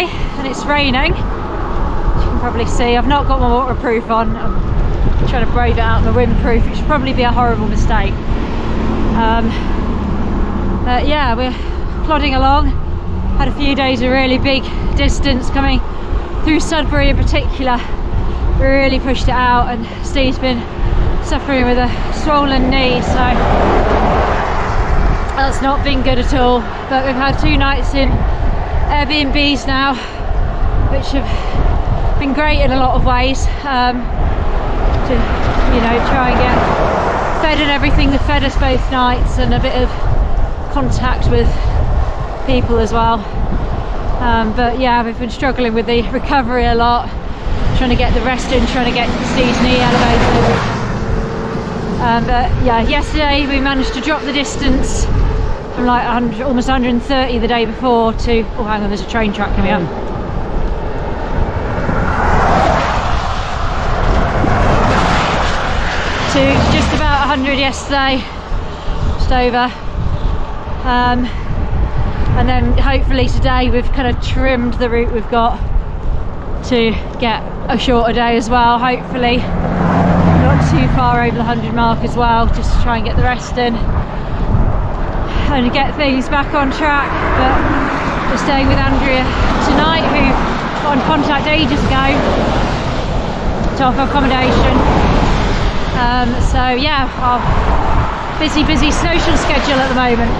today and it's raining. As you can probably see, I've not got my waterproof on. I'm trying to brave it out in the windproof, which should probably be a horrible mistake. But yeah, we're plodding along. Had a few days of really big distance coming through Sudbury in particular. We really pushed it out, and Steve's been suffering with a swollen knee, so that's not been good at all. But we've had 2 nights in Airbnbs now, which have been great in a lot of ways, to, you know, try and get fed and everything. They fed us both nights, and a bit of contact with people as well. But yeah, we've been struggling with the recovery a lot, trying to get the rest in, trying to get Steve's knee elevated. But yeah, yesterday we managed to drop the distance from like almost 130 the day before to, oh hang on, there's a train track coming up, to just about 100 yesterday, just over. And then hopefully today we've kind of trimmed the route we've got to get a shorter day as well, hopefully not too far over the 100 mark as well, just to try and get the rest in and get things back on track. But we're staying with Andrea tonight, who got in contact ages ago to offer accommodation. So yeah, our busy social schedule at the moment.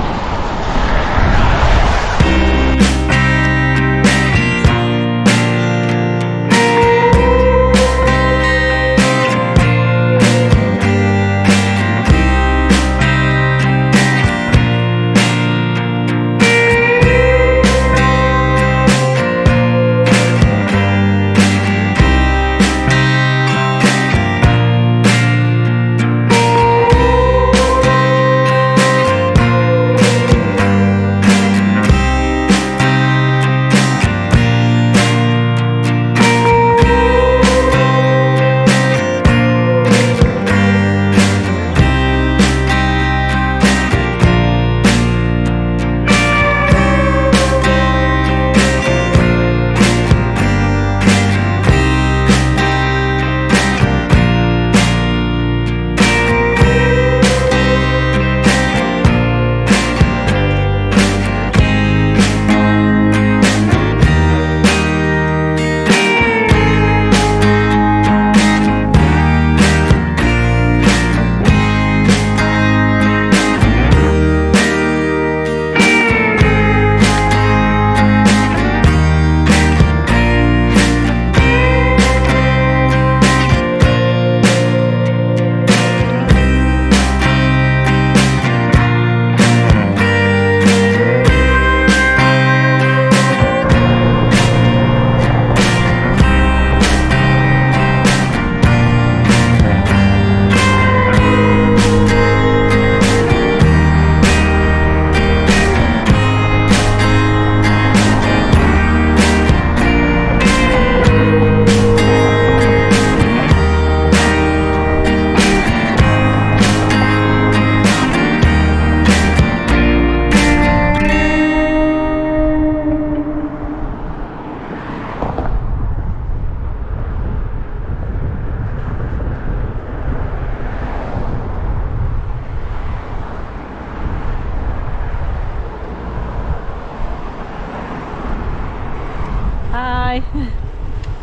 Hi.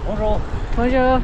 Bonjour. Bonjour.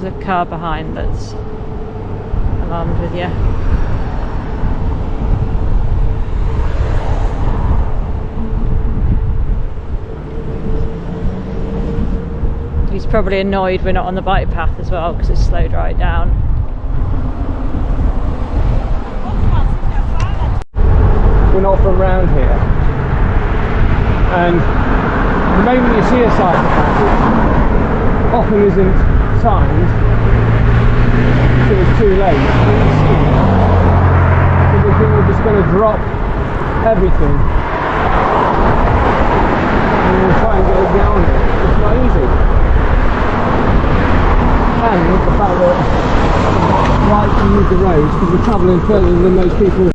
a car behind that's alarmed with you. He's probably annoyed we're not on the bike path as well because it's slowed right down. We're not from round here, and the moment you see a cyclepath, it often isn't signed until it's too late. When you see it, people think we're just going to drop everything and we'll try and get on it. It's not easy. And the fact that we've got right to use the roads because we're travelling further than most people.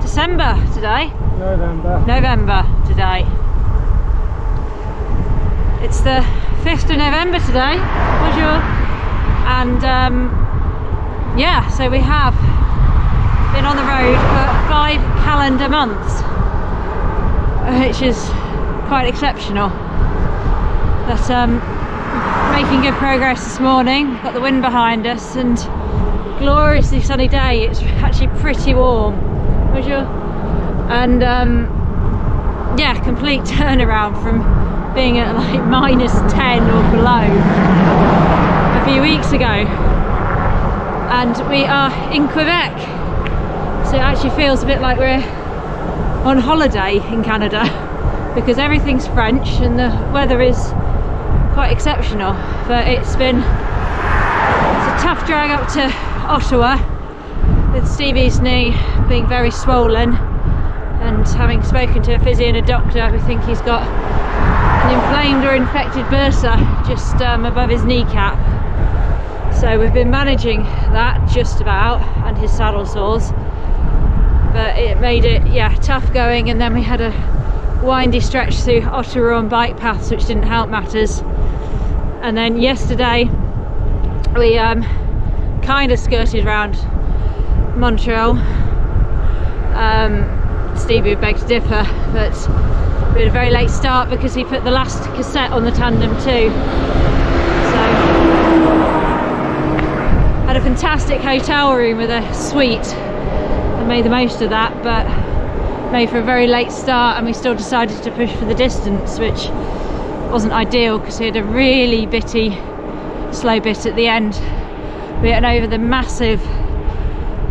December today. November today. It's the 5th of November today. Bonjour. And yeah, so we have been on the road for 5 calendar months, which is quite exceptional. But making good progress this morning. Got the wind behind us and gloriously sunny day. It's actually pretty warm. And yeah, complete turnaround from being at like -10 or below a few weeks ago. And we are in Quebec, so it actually feels a bit like we're on holiday in Canada because everything's French and the weather is quite exceptional. But it's a tough drag up to Ottawa with Stevie's knee being very swollen, and having spoken to a physio and a doctor, we think he's got an inflamed or infected bursa just above his kneecap. So we've been managing that just about, and his saddle sores, but it made it, yeah, tough going. And then we had a windy stretch through Ottawa on bike paths, which didn't help matters. And then yesterday we kind of skirted around Montreal. Stevie begged to differ, but we had a very late start because he put the last cassette on the Tandem too. So had a fantastic hotel room with a suite and made the most of that, but made for a very late start, and we still decided to push for the distance, which wasn't ideal because we had a really bitty slow bit at the end. We went over the massive,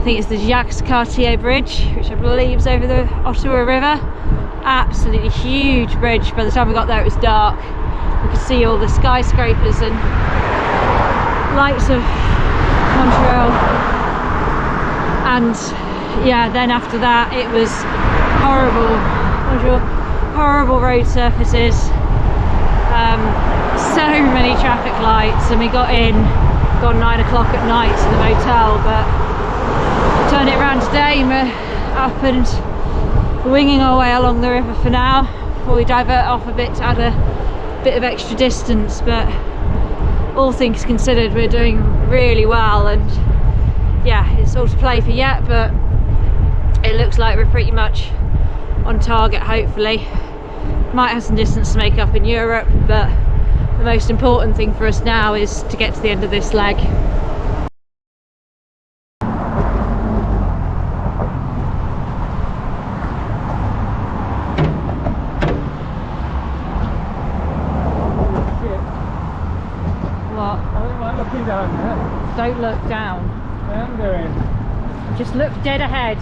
I think it's the Jacques Cartier Bridge, which I believe is over the Ottawa River. Absolutely huge bridge. By the time we got there it was dark. We could see all the skyscrapers and lights of Montreal. And yeah, then after that it was horrible road surfaces, so many traffic lights, and we got 9 o'clock at night to the motel, but turn it around today, and we're up and winging our way along the river for now before we divert off a bit to add a bit of extra distance. But all things considered, we're doing really well, and yeah, it's all to play for yet, but it looks like we're pretty much on target. Hopefully might have some distance to make up in Europe, but the most important thing for us now is to get to the end of this leg. Down there. Don't look down. I'm doing. Just look dead ahead.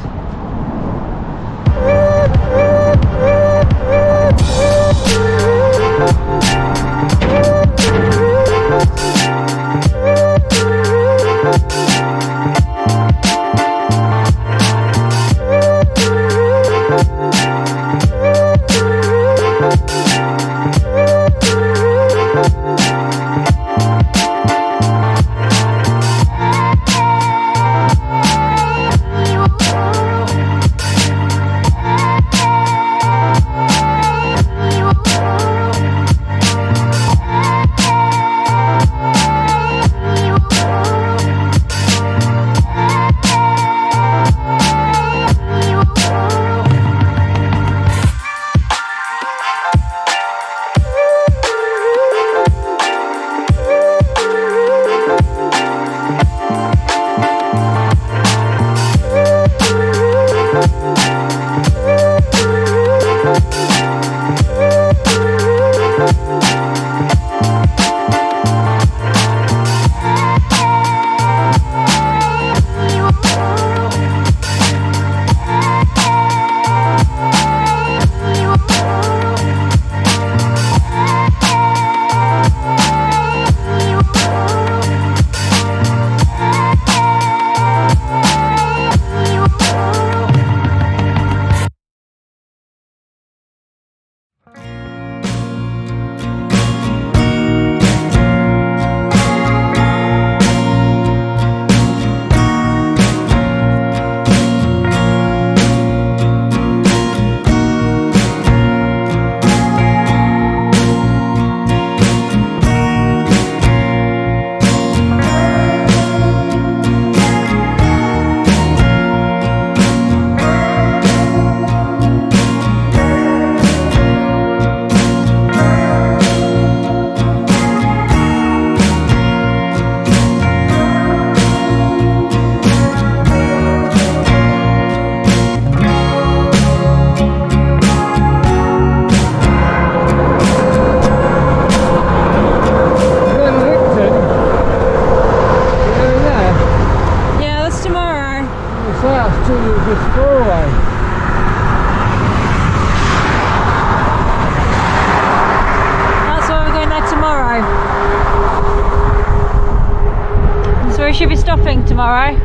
Should be stopping tomorrow.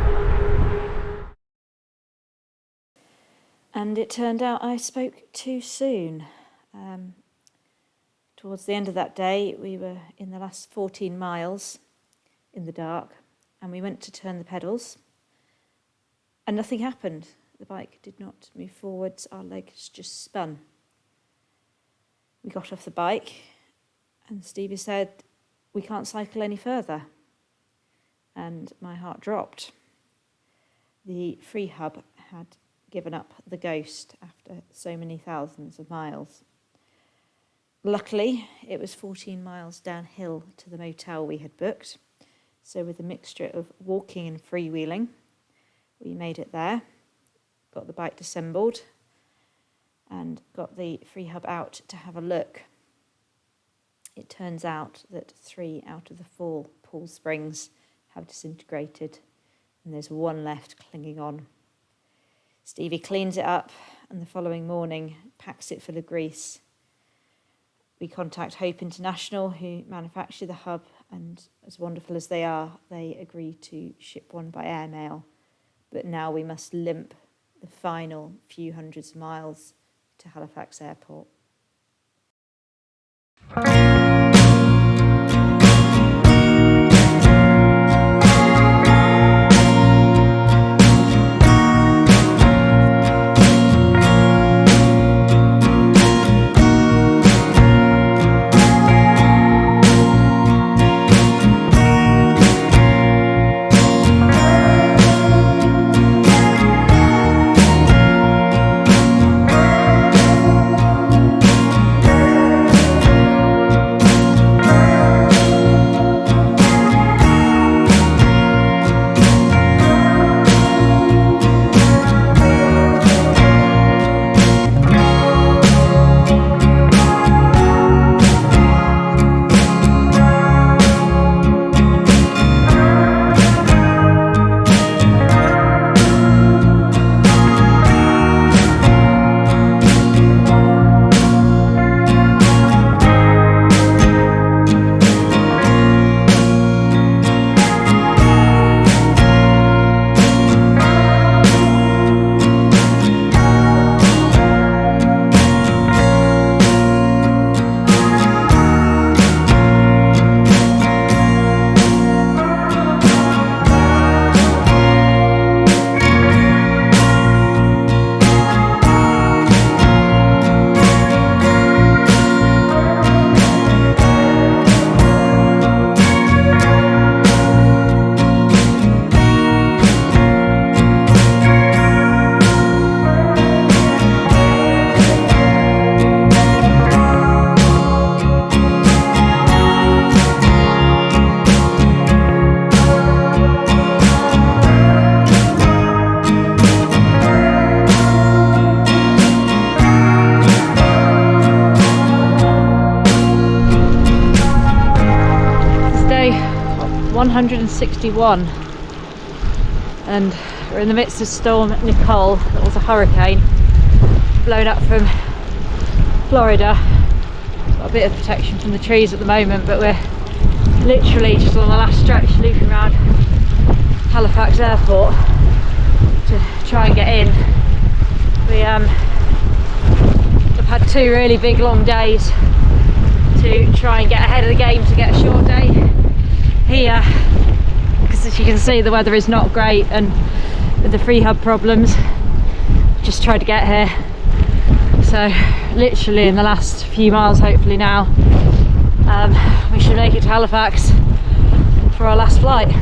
And it turned out I spoke too soon. Towards the end of that day, we were in the last 14 miles in the dark, and we went to turn the pedals, and nothing happened. The bike did not move forwards, our legs just spun. We got off the bike, and Stevie said, "We can't cycle any further." And my heart dropped. The free hub had given up the ghost after so many thousands of miles. Luckily, it was 14 miles downhill to the motel we had booked, so with a mixture of walking and freewheeling, we made it there, got the bike disassembled, and got the free hub out to have a look. It turns out that 3 out of the 4 pull springs have disintegrated, and there's one left clinging on. Stevie cleans it up, and the following morning packs it full of grease. We contact Hope International, who manufacture the hub, and as wonderful as they are, they agree to ship one by airmail. But now we must limp the final few hundreds of miles to Halifax Airport. 161, and we're in the midst of Storm Nicole. That was a hurricane blown up from Florida. Got a bit of protection from the trees at the moment, but we're literally just on the last stretch looping around Halifax Airport to try and get in. We've had 2 really big long days to try and get ahead of the game to get a short day here, because as you can see the weather is not great, and with the free hub problems just tried to get here. So literally in the last few miles, hopefully now, we should make it to Halifax for our last flight.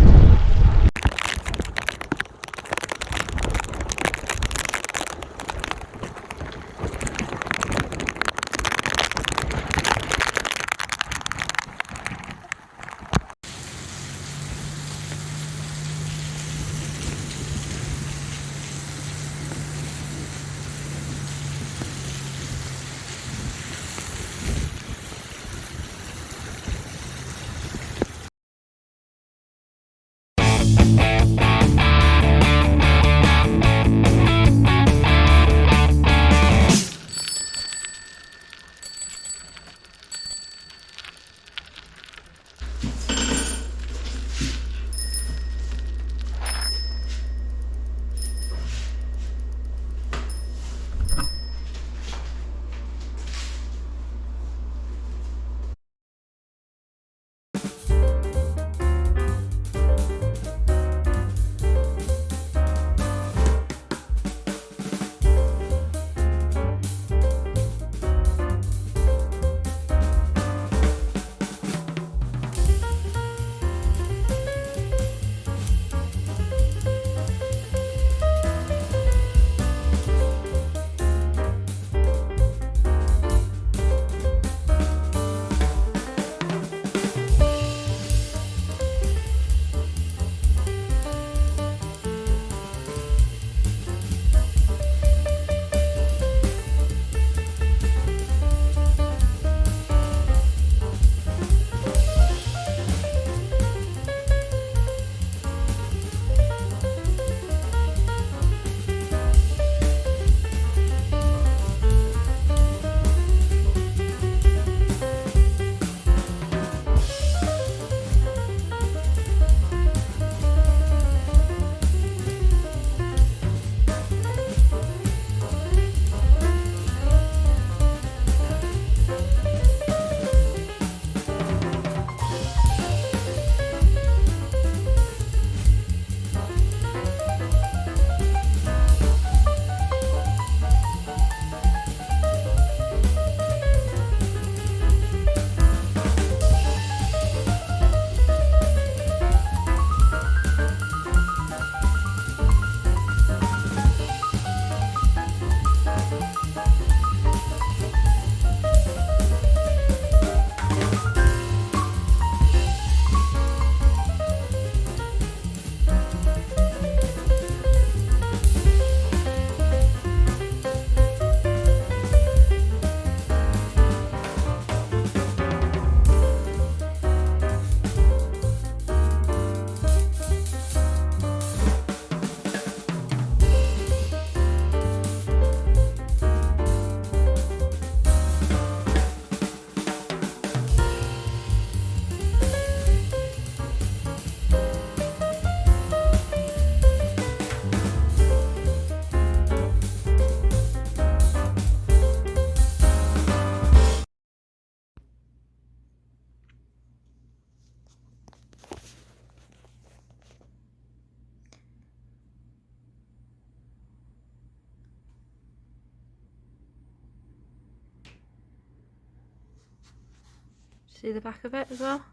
See the back of it as well?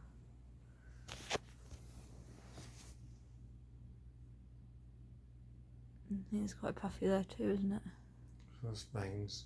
I think it's quite puffy there too, isn't it? That's veins.